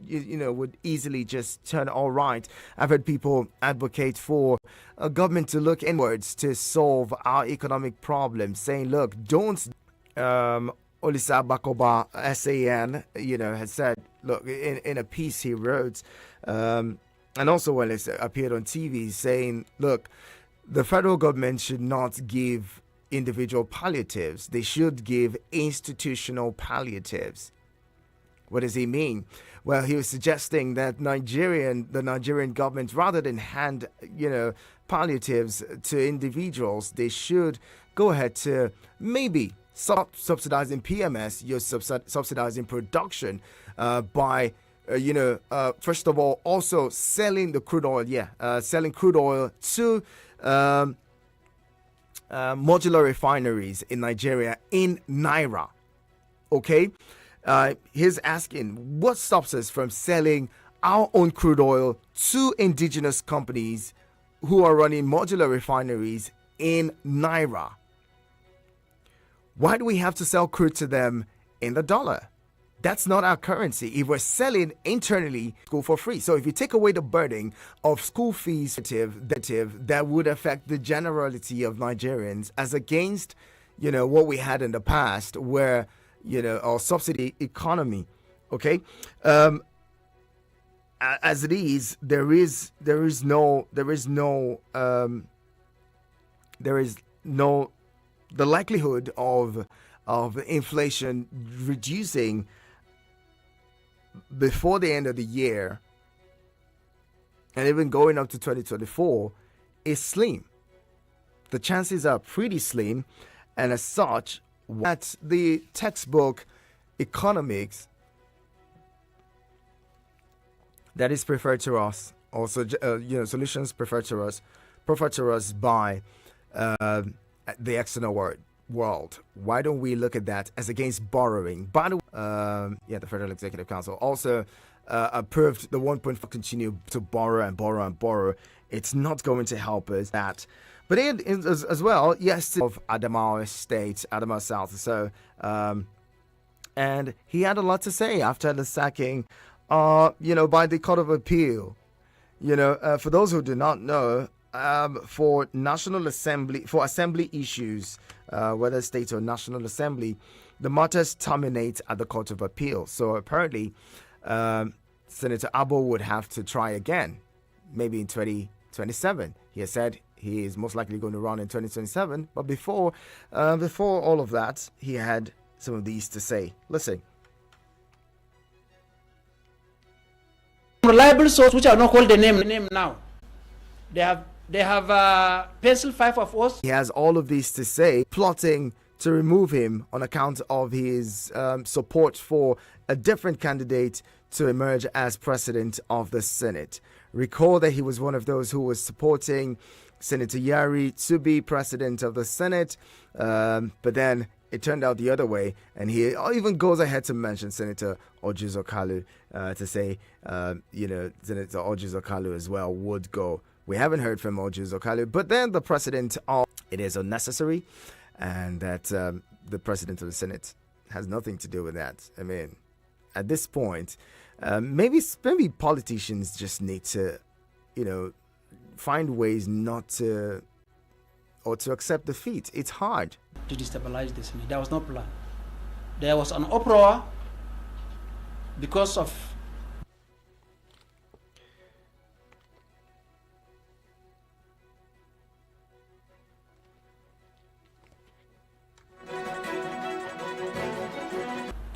would easily just turn all right. I've heard people advocate for a government to look inwards to solve our economic problems, saying, look, don't. Olisa Bakoba SAN, has said, look, in a piece he wrote, and also when it appeared on TV, saying, look, the federal government should not give individual palliatives. They should give institutional palliatives. What does he mean? Well, he was suggesting that the Nigerian government, rather than hand, palliatives to individuals, they should go ahead to maybe subsidizing PMS, you're subsidizing production by, first of all, also selling the crude oil, selling crude oil to modular refineries in Nigeria in Naira. Okay? He's asking, what stops us from selling our own crude oil to indigenous companies who are running modular refineries in Naira? Why do we have to sell crude to them in the dollar? That's not our currency. If we're selling internally, school for free. So if you take away the burden of school fees, that would affect the generality of Nigerians, as against, what we had in the past, where, our subsidy economy. Okay, as it is, there is no the likelihood of inflation reducing before the end of the year and even going up to 2024 is slim. The chances are pretty slim, and as such, at the textbook economics that is preferred to us, also solutions preferred to us by the external world. Why don't we look at that as against borrowing? By the way, the Federal Executive Council also approved the 1.5 continue to borrow and borrow and borrow. It's not going to help us that. But it is as well, yes, of Adamawa State, Adamawa South. So, and he had a lot to say after the sacking, by the Court of Appeal. For those who do not know, for assembly issues, whether state or national assembly, the matters terminate at the Court of Appeal. So apparently, Senator Abbo would have to try again, maybe in 2027. He has said he is most likely going to run in 2027. But before all of that, he had some of these to say. Listen. Reliable source, which I will not call the name now. They have pencil 5 of us. He has all of these to say, plotting to remove him on account of his support for a different candidate to emerge as president of the Senate. Recall that he was one of those who was supporting Senator Yari to be president of the Senate, but then it turned out the other way, and he even goes ahead to mention Senator Ojuzo Kalu to say, Senator Ojuzo Kalu as well would go. We haven't heard from Ojuzo Kalu, but then the president, it is unnecessary, and that the president of the Senate has nothing to do with that. I mean, at this point, maybe politicians just need to, find ways not to, or to accept defeat. It's hard to destabilize the Senate. There was no plan. There was an uproar because of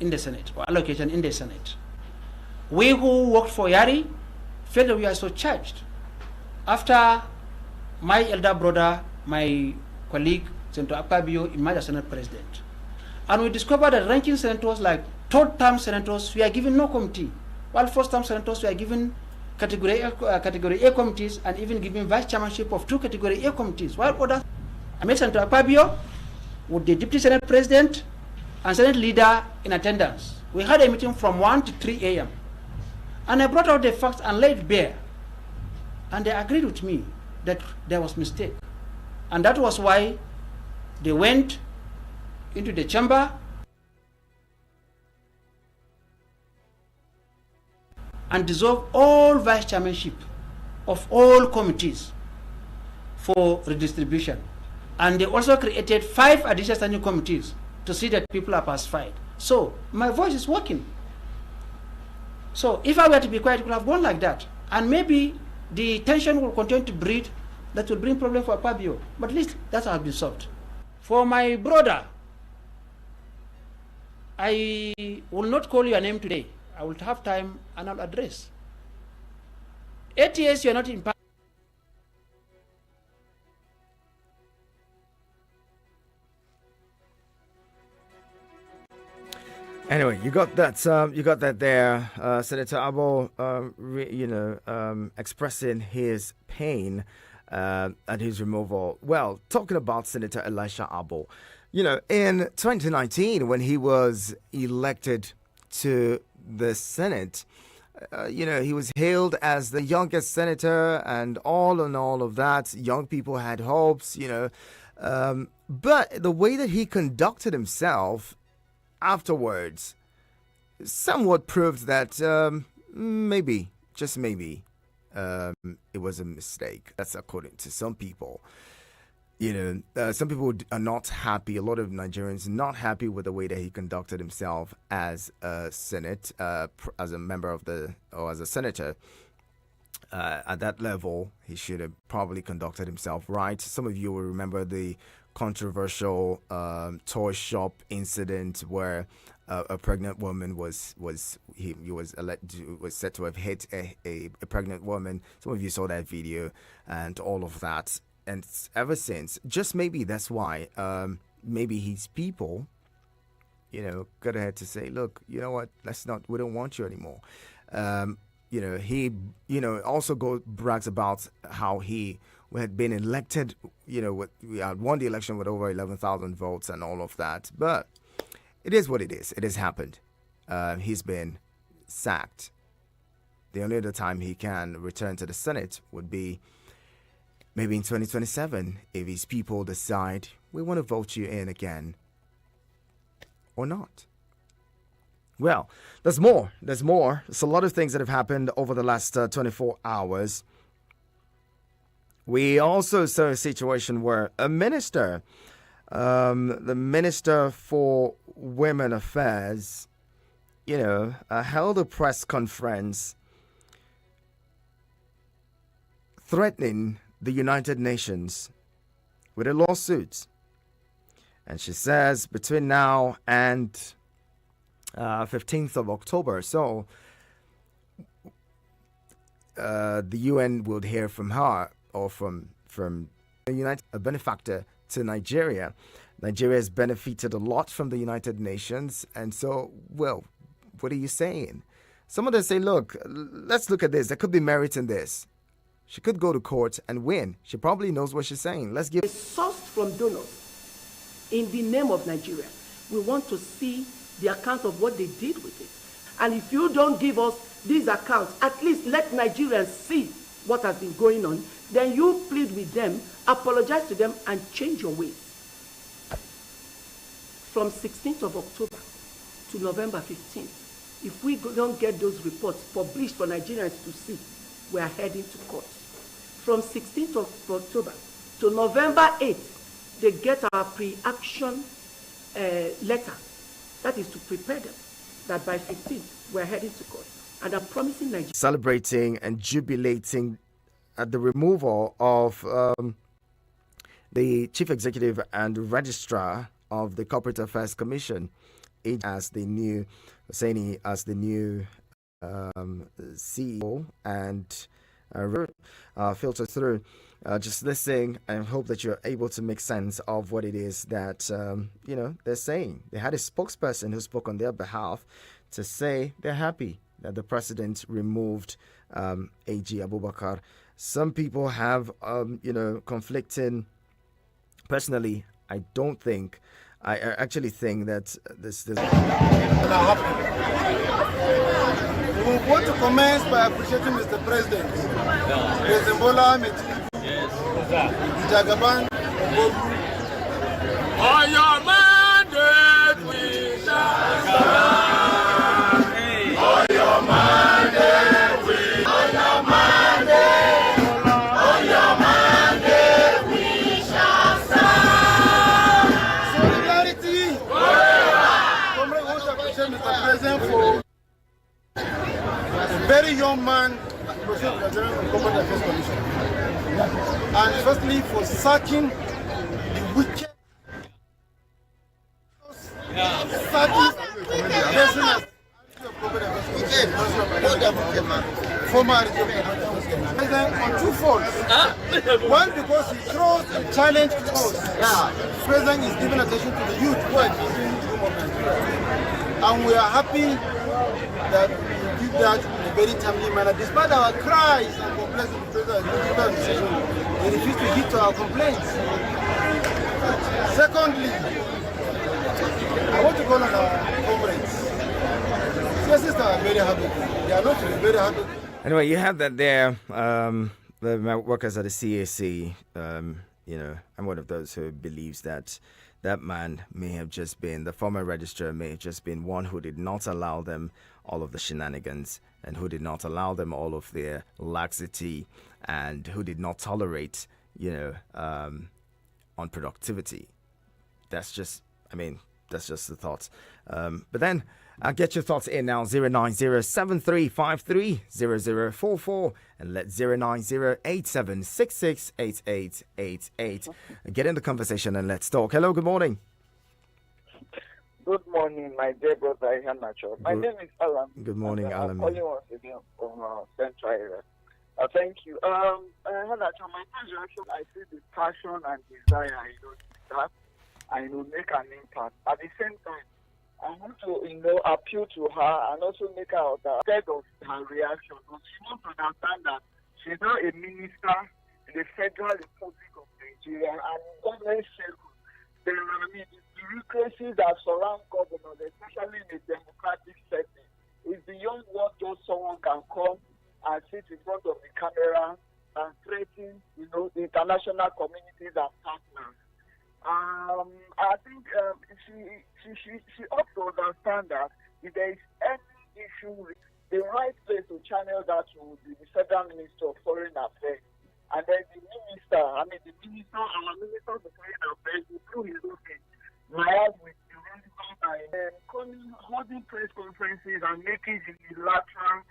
in the Senate, or allocation in the Senate. We who worked for Yari felt that we are so charged. After my elder brother, my colleague, Senator Akpabio, emerged as Senate President. And we discovered that ranking senators, like third-term senators, we are given no committee, while first-term senators we are given category A committees, and even given vice chairmanship of 2 category A committees, while others. I met Senator Akpabio with the Deputy Senate President and Senate Leader in attendance. We had a meeting from 1 to 3 a.m. And I brought out the facts and laid bare. And they agreed with me that there was mistake. And that was why they went into the chamber and dissolve all vice chairmanship of all committees for redistribution. And they also created 5 additional standing committees to see that people are pacified. So my voice is working. So if I were to be quiet, it would have gone like that. And maybe the tension will continue to breed. That will bring problem for Pabio. But at least that has been solved. For my brother, I will not call your name today. I will have time and I'll address. 8 years you are not in power. Anyway, you got that. You got that there. Senator Abo, expressing his pain at his removal. Well, talking about Senator Elisha Abo, in 2019 when he was elected to the Senate, he was hailed as the youngest senator, and all of that. Young people had hopes, but the way that he conducted himself afterwards somewhat proved that maybe, just maybe, it was a mistake. That's according to some people. Some people are not happy. A lot of Nigerians are not happy with the way that he conducted himself as a Senate, as a member of or as a senator. At that level, he should have probably conducted himself right. Some of you will remember the controversial toy shop incident where a pregnant woman was said to have hit a pregnant woman. Some of you saw that video and all of that. And ever since, just maybe that's why, maybe his people, got ahead to say, look, you know what, we don't want you anymore. He, also brags about how he had been elected, we had won the election with over 11,000 votes and all of that. But it is what it is. It has happened. He's been sacked. The only other time he can return to the Senate would be maybe in 2027, if his people decide we want to vote you in again or not. Well, there's more. There's a lot of things that have happened over the last 24 hours. We also saw a situation where a minister, the Minister for Women Affairs, held a press conference threatening the United Nations with a lawsuit. And she says between now and 15th of October, so the UN will hear from her or from the a benefactor to Nigeria. Nigeria has benefited a lot from the United Nations. And so, well, what are you saying? Some of them say, look, let's look at this. There could be merit in this. She could go to court and win. She probably knows what she's saying. Let's give sourced from donors in the name of Nigeria. We want to see the account of what they did with it. And if you don't give us these accounts, at least let Nigerians see what has been going on. Then you plead with them, apologize to them, and change your ways. From 16th of October to November 15th, if we don't get those reports published for Nigerians to see, we are heading to court. From 16th of October to November 8th, they get our pre-action letter. That is to prepare them that by 15th, we are heading to court. And I'm promising Nigeria. Celebrating and jubilating at the removal of the Chief Executive and Registrar of the Corporate Affairs Commission as the new CEO, and filter through. Just listening and hope that you're able to make sense of what it is that they're saying. They had a spokesperson who spoke on their behalf to say they're happy that the president removed AG Abubakar. Some people have conflicting. Personally, I actually think that this We want to commence by appreciating Mr. President. President Bola Ahmed Jagaban. On your mandate we shall stand. On your mandate. a very young man, President of the General Corporate Affairs Commission. And firstly, for sacking the wicked, sacking business. Former president on two fronts. One, because he throws a challenge to us. President is giving attention to the youth who are using the room of Nigeria. And we are happy that we did that in a very timely manner. Despite our cries and complaints to the president, he refused to heed to our complaints. Secondly, I want to call on our comrades. Sisters are very happy. They are not very happy. Anyway, you have that there. The workers at the CAC, I'm one of those who believes that that man may have just been, the former registrar may have just been one who did not allow them all of the shenanigans and who did not allow them all of their laxity and who did not tolerate, unproductivity. That's just the thoughts. But then I'll get your thoughts in now. 090-7353-0044 and let 090-8766-8888. Get in the conversation and let's talk. Hello, good morning. Good morning, my dear brother Nacho. My name is Alan. Good morning, Alan. I'm calling once again from Central area. Thank you. Nacho, my pleasure. I see the passion and desire, to start and make an impact. At the same time, I want to, appeal to her and also make her scared of her reaction. But she wants to understand that she's not a minister in the Federal Republic of Nigeria, and in government circles, there are the bureaucracies that surround governors, especially in a democratic setting. It's beyond what just someone can come and sit in front of the camera and threaten, the international communities and partners. I think she ought to understand that if there is any issue, the right place to channel that would be the Federal Minister of Foreign Affairs. And then our Minister of Foreign Affairs, will do his own thing. Liaise with the relevant holding press conferences and making unilateral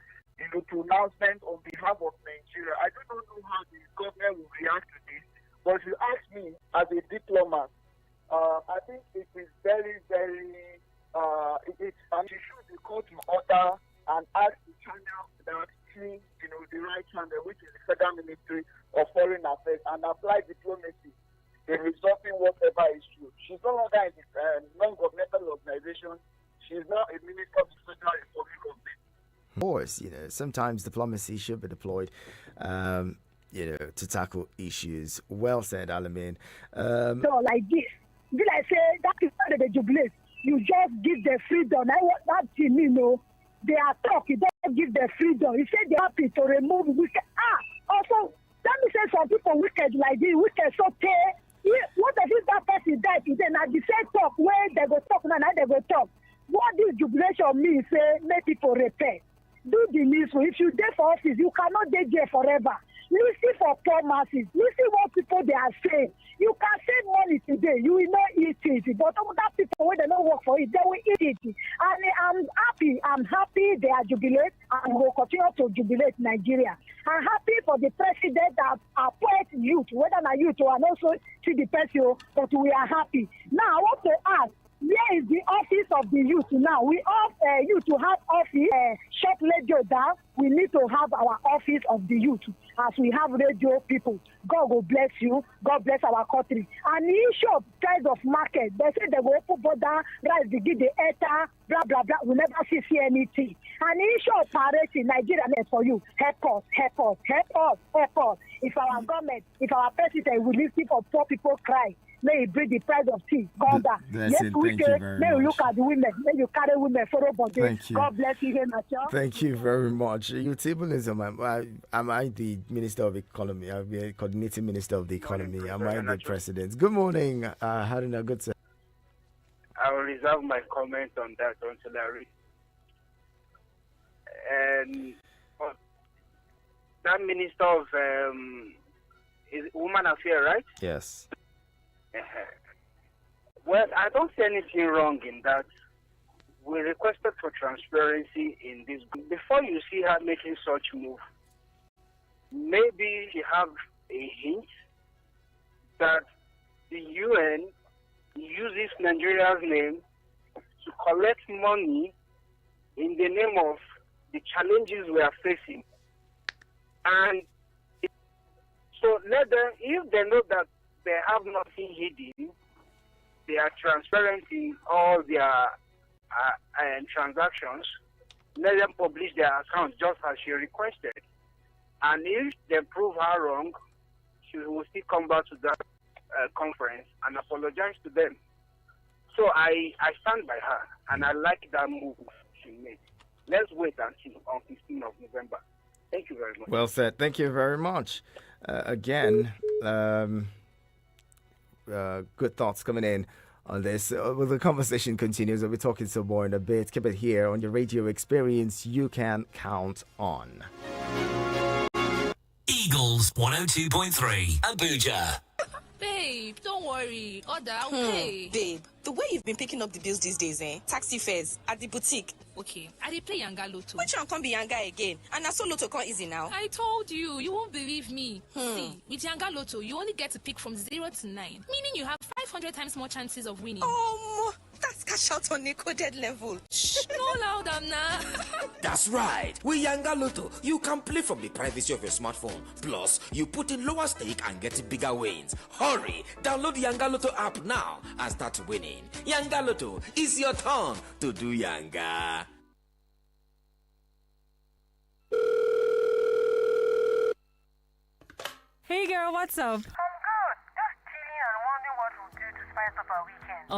pronouncement on behalf of Nigeria. I do not know how the government will react to this. But if you ask me, as a diplomat, I think it is very, very, she should be called to order and ask the channel that she, the right channel, which is the Federal Ministry of Foreign Affairs, and apply diplomacy in resolving whatever issue. She's no longer in the non-governmental organization. She's now a minister of the Federal Republic of Nigeria. Of course, sometimes diplomacy should be deployed. To tackle issues. Well said, Alamin. So like this, did I say that is not the jubilate? You just give the freedom. I want that thing, they are talking. Don't give the freedom. You say they're happy to remove wicked. Also, let me say some people wicked like this, wicked so what if that person died? Then at the same talk where they go talk now they go talk. What this jubilation means? Say make people repent. Do the needful. If you there for office, you cannot stay there forever. Listen for poor masses. Listen what people they are saying. You can save money today. You will not eat it. But other people, when they don't work for it, they will eat it. And I'm happy. I'm happy they are jubilate and will continue to jubilate Nigeria. I'm happy for the president that appoint youth, whether not youth or also see the person, but we are happy. Now, I want to ask, where is the office of the youth now? We ask youth to have office, short radio down. We need to have our office of the youth as we have radio people. God will bless you. God bless our country. And the issue of price of market, they say they will open border, rice, they give the ETA, blah, blah, blah. We never see anything. And the issue of parity, Nigeria is for you. Help us, help us, help us, help us. If our government, if our president will listen for poor people cry, may he bring the price of tea. God, yes, thank you very may much. You look at the women. May you carry women for body. Thank you. God bless you, Nacho. Thank you very much. Your table is on my. Am I the Minister of Economy? I'll be a coordinating Minister of the Economy. Am I the President? Good morning, Haruna. Good sir. I will reserve my comment on that until I read. And that Minister of is Women Affairs, right? Yes. Well, I don't see anything wrong in that. we requested for transparency in this. Before you see her making such move, maybe she have a hint that the UN uses Nigeria's name to collect money in the name of the challenges we are facing. And so let them, if they know that they have nothing hidden, they are transparent in all their transactions, let them publish their accounts just as she requested. And if they prove her wrong, she will still come back to that conference and apologize to them. So I stand by her, and I like that move she made. Let's wait and see on 15th of November. Thank you very much. Well said. Thank you very much. Again, good thoughts coming in on this. Well, the conversation continues. We'll be talking some more in a bit. Keep it here on your radio experience. You can count on. Eagles 102.3 Abuja. Babe, don't worry. Order, okay? Babe, the way you've been picking up the bills these days, taxi fares at the boutique. Okay, I dey play Yanga Lotto. Which one can't be Yanga again? And so Lotto can't easy now. I told you, you won't believe me. See, with Yanga Lotto, you only get to pick from 0 to 9, meaning you have 500 times more chances of winning. That's cash out on a coded level. Shh, no louder now. That's right. With Yanga Lotto, you can play from the privacy of your smartphone. Plus, you put in lower stake and get bigger wins. Hurry, download the Yanga Lotto app now and start winning. Yanga Lotto, it's your turn to do Yanga. Hey girl, what's up? I'm good. Just chilling and wondering what we'll do to spice up our weekend.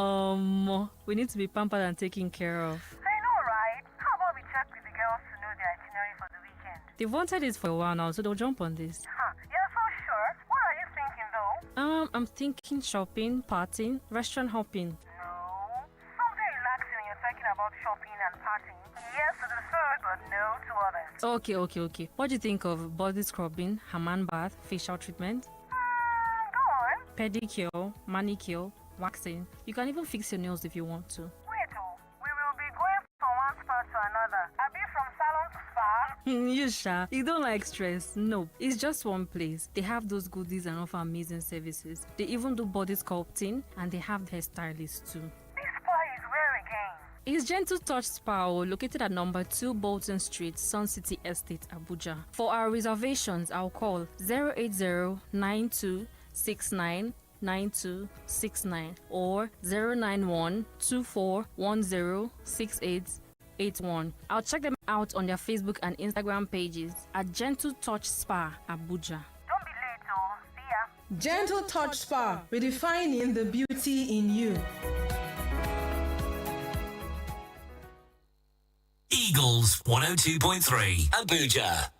We need to be pampered and taken care of. I know, right? How about we check with the girls to know their itinerary for the weekend? They've wanted it for a while now, so they'll jump on this. You're so sure? What are you thinking though? I'm thinking shopping, partying, restaurant hopping. No. Something relaxing when you're talking about shopping and partying. Yes to the third, but no to others. Okay. What do you think of body scrubbing, Haman bath, facial treatment? Go on. Pedicure, manicure, waxing. You can even fix your nails if you want to. Wait, we will be going from one spa to another. I'll be from salon to spa. You sure? You don't like stress? No, it's just one place. They have those goodies and offer amazing services. They even do body sculpting and they have hairstylists too. This spa is where again? It's Gentle Touch Spa, located at number 2 Bolton Street, Sun City Estate, Abuja. For our reservations, I'll call 080-9269-9269 or 091-2410-6881. I'll check them out on their Facebook and Instagram pages at Gentle Touch Spa, Abuja. Don't be late, See ya. Gentle Touch Spa, redefining the beauty in you. Eagles 102.3 Abuja.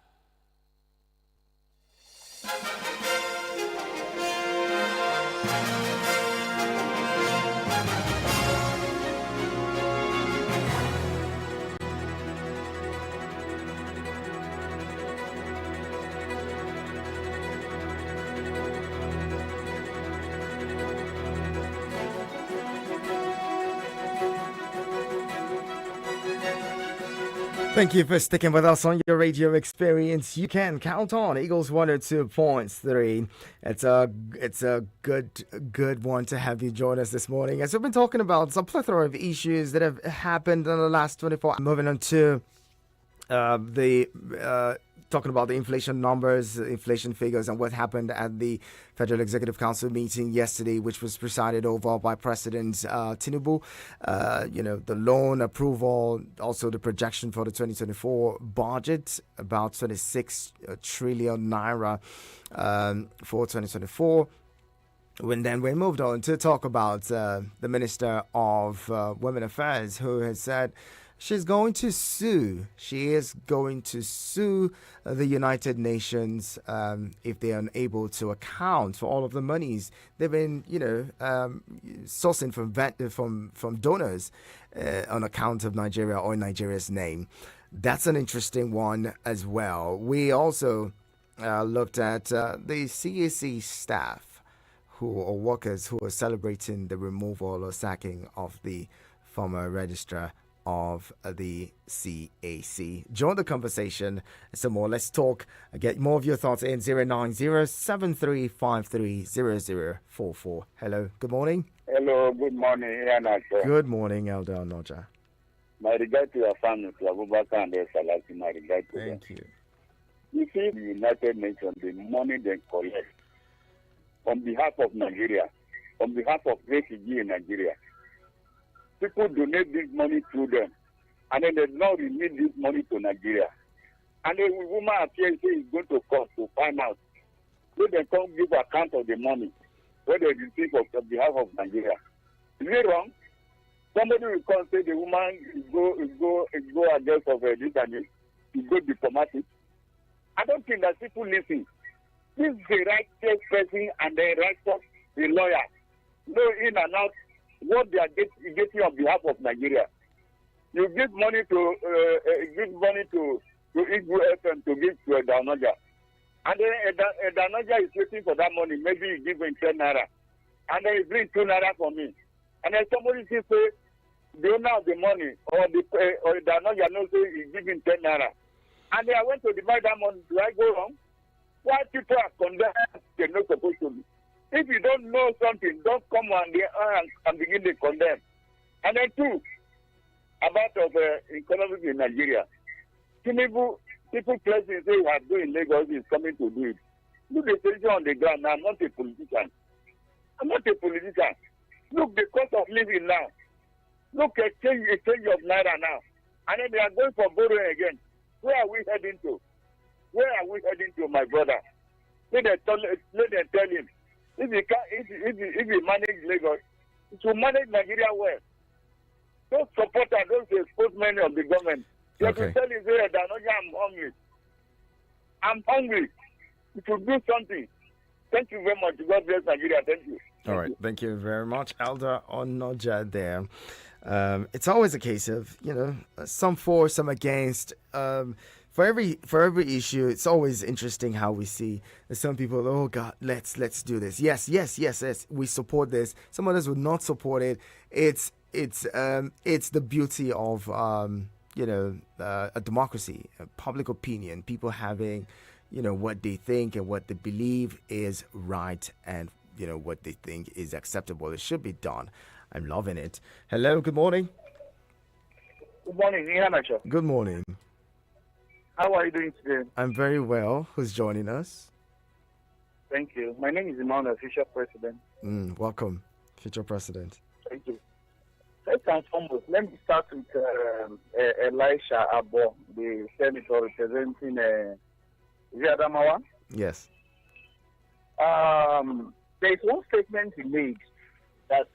Thank you for sticking with us on your radio experience. You can count on Eagles 102.3. It's a good one to have you join us this morning. As we've been talking about some plethora of issues that have happened in the last 24 hours. Moving on to talking about the inflation numbers, inflation figures, and what happened at the Federal Executive Council meeting yesterday, which was presided over by President Tinubu. The loan approval, also the projection for the 2024 budget, about 26 trillion naira for 2024. Then we moved on to talk about the Minister of Women Affairs, who has said she's going to sue. She is going to sue the United Nations if they are unable to account for all of the monies they've been, sourcing from donors on account of Nigeria or in Nigeria's name. That's an interesting one as well. We also looked at the CAC staff or workers who are celebrating the removal or sacking of the former registrar of the CAC. Join the conversation some more. Let's talk. Get more of your thoughts in 090-7353-0044. Hello, good morning. Hello, good morning, Ian. Good morning, Elder Noja. My regard to your family, to Abubakar and their Salati, my regard to them. Thank you. You see, the United Nations, the money they collect on behalf of Nigeria, on behalf of refugees in Nigeria, people donate this money to them, and then they now remit this money to Nigeria. And then the woman appears is going to court to find out. So they come give account of the money, where they receive on behalf of Nigeria. Is it wrong? Somebody will come say the woman go against of this and this. You go diplomatic. I don't think that people listen. This is the righteous person and the righteous the lawyer. Know in and out what they are getting on behalf of Nigeria. You give money to Igbo FM to give to Edanoja. And then Edanoja is waiting for that money. Maybe you give him 10 naira. And then you bring 2 naira for me. And then somebody say the owner of the money or Edanoja knows say he's giving 10 naira. And then I went to divide that money. Do I go wrong? Why people are condemned? They're not supposed to be. If you don't know something, don't come and begin to condemn. And then two, about of economics in Nigeria. People claiming say you are doing Lagos is coming to do it. Look the situation on the ground now. I'm not a politician. Look the cost of living now. Look at change of Naira now. And then they are going for borrowing again. Where are we heading to? My brother? Let them tell him. If he manage Lagos, it will manage Nigeria well. Those supporters, those spokesmen of the government, they have to tell him that I'm hungry. You should do something. Thank you very much. God bless Nigeria. Thank you. All right. Thank you very much, Elder Onoja there. It's always a case of, some for, some against. For every issue, it's always interesting how we see some people, oh God, let's do this. Yes, we support this. Some others would not support it. It's the beauty of a democracy, public opinion, people having what they think and what they believe is right and what they think is acceptable. It should be done. I'm loving it. Hello, good morning. Good morning, Ian. Good morning. How are you doing today? I'm very well. Who's joining us? Thank you. My name is Emmanuel, future president. Welcome, future president. Thank you. First and foremost, let me start with Elisha Abo, the senator representing Adamawa. Yes. There is one statement he made that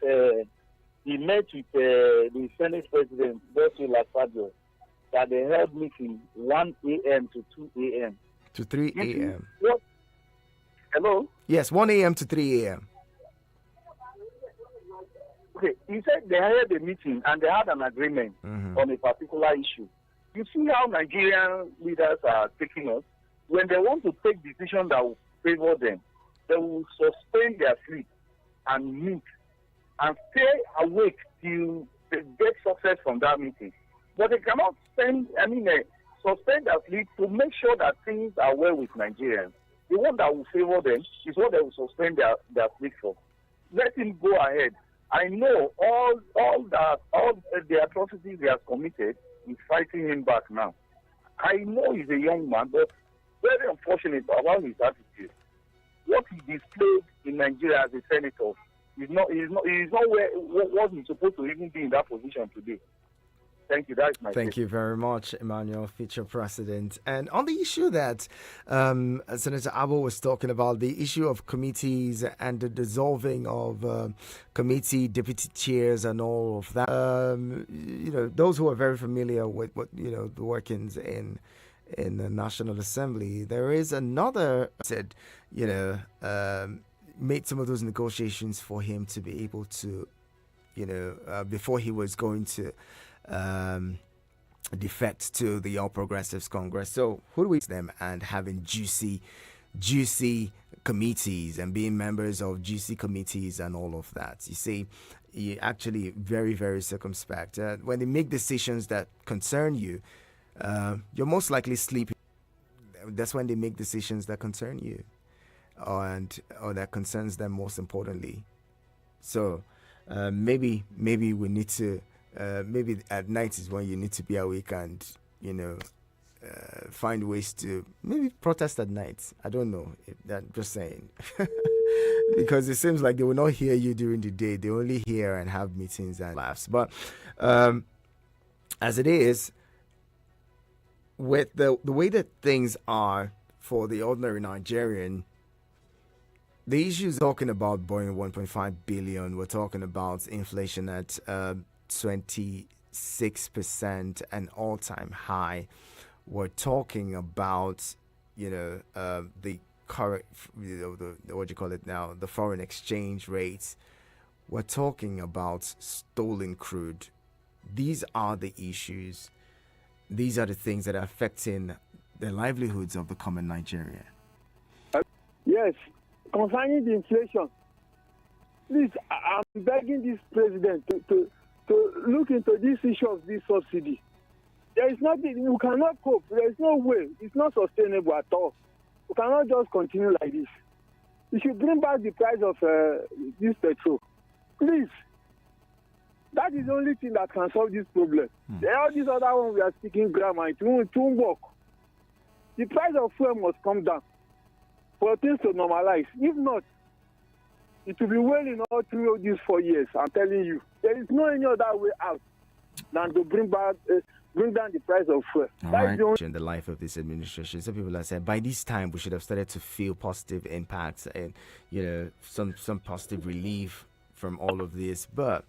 he met with the Senate President, Bosu Lafajo, that they held meeting 1 a.m. to 2 a.m. To 3 a.m. What? Hello? Yes, 1 a.m. to 3 a.m. Okay, he said they had a meeting and they had an agreement on a particular issue. You see how Nigerian leaders are taking us? When they want to take decisions that will favor them, they will suspend their sleep and meet and stay awake till they get success from that meeting. But they cannot suspend their sleep to make sure that things are well with Nigerians. The one that will favor them is what they will suspend their sleep for. Let him go ahead. I know all the atrocities he has committed is fighting him back now. I know he's a young man, but very unfortunate about his attitude. What he displayed in Nigeria as a senator is not where what he's supposed to even be in that position today. Thank you. That's my Thank you very much, Emmanuel, future president. And on the issue that Senator Abo was talking about, the issue of committees and the dissolving of committee deputy chairs and all of that, those who are very familiar with what the workings in the National Assembly, there is another said, made some of those negotiations for him to be able to, before he was going to defect to the All Progressives Congress. So who do we them and having juicy juicy committees and being members of juicy committees and all of that. You see, you're actually very, very circumspect. When they make decisions that concern you, you're most likely sleeping. That's when they make decisions that concern you, or that concerns them most importantly. So maybe we need to maybe at night is when you need to be awake and find ways to maybe protest at night. I don't know. Just saying. Because it seems like they will not hear you during the day. They only hear and have meetings and laughs. But as it is, with the way that things are for the ordinary Nigerian, the issue is talking about borrowing 1.5 billion. We're talking about inflation at 26%, an all-time high. We're talking about, the current, the what do you call it now, the foreign exchange rates. We're talking about stolen crude. These are the issues. These are the things that are affecting the livelihoods of the common Nigerian. Yes, concerning the inflation, please, I'm begging this president to look into this issue of this subsidy. There is nothing, you cannot cope. There is no way. It's not sustainable at all. You cannot just continue like this. You should bring back the price of this petrol. Please. That is the only thing that can solve this problem. All these other ones we are speaking grammar, it won't work. The price of fuel must come down for things to normalize. If not, it will be wailing all through these 4 years. I'm telling you, there is no any other way out than to bring down the price of fuel. In the life of this administration, some people have said by this time we should have started to feel positive impacts and some positive relief from all of this. But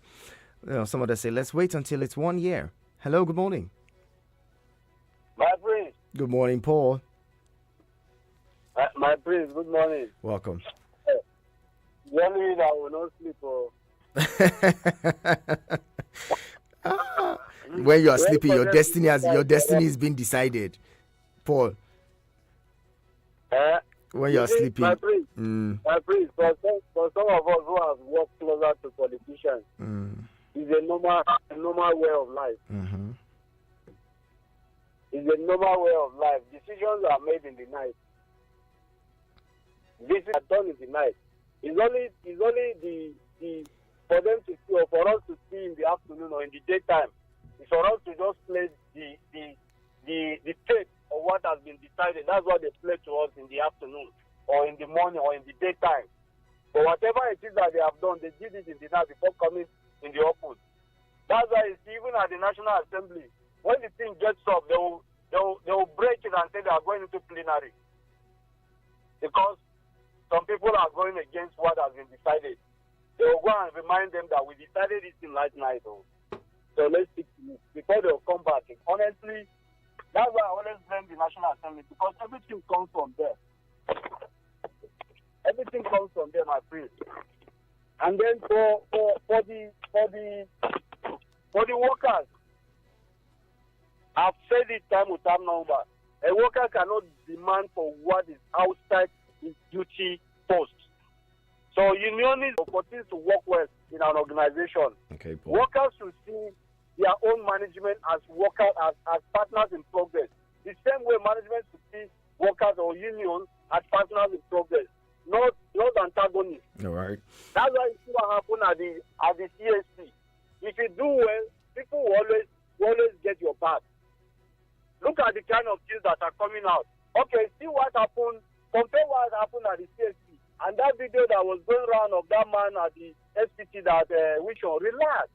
some others say let's wait until it's 1 year. Hello, good morning. My prince. Good morning, Paul. My prince, good morning. Welcome. Only I will not sleep. When you are sleeping, your destiny is being decided, Paul. When you are sleeping, my prince, for some of us who have worked closer to politicians, it's a normal way of life. Mm-hmm. It's a normal way of life. Decisions are made in the night. This is done in the night. It's only the for them to see, or for us to see in the afternoon or in the daytime. It's for us to just play the tape of what has been decided. That's what they play to us in the afternoon or in the morning or in the daytime. But whatever it is that they have done, they did it in the night before coming in the open. That's why you see, even at the National Assembly, when the thing gets up, they will break it and say they are going into plenary. Because some people are going against what has been decided. They will go and remind them that we decided this in last night. So let's stick to it before they will come back. And honestly, that's why I always blame the National Assembly, because everything comes from there. Everything comes from there, my friend. And then for the workers, I've said it time with time number. A worker cannot demand for what is outside his duty post. So union is for things to work well in an organization. Okay, Paul. Workers should see their own management as workers, as partners in progress. The same way management should see workers or union as partners in progress, not antagonists. All right. That's why you see what happened at the CSC. If you do well, people will always get your back. Look at the kind of things that are coming out. Okay, see what happened. Compare what happened at the CSC and that video that was going around of that man at the FCT that which one. Relax.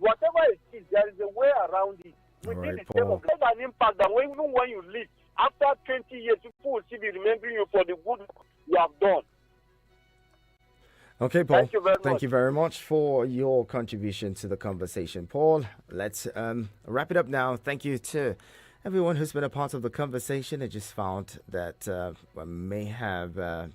Whatever it is, there is a way around it. We did the same. There's an impact that even when you leave, after 20 years, people will still be remembering you for the good you have done. Okay, Paul. Thank you very much for your contribution to the conversation, Paul. Let's wrap it up now. Thank you to everyone who's been a part of the conversation. I just found that I may have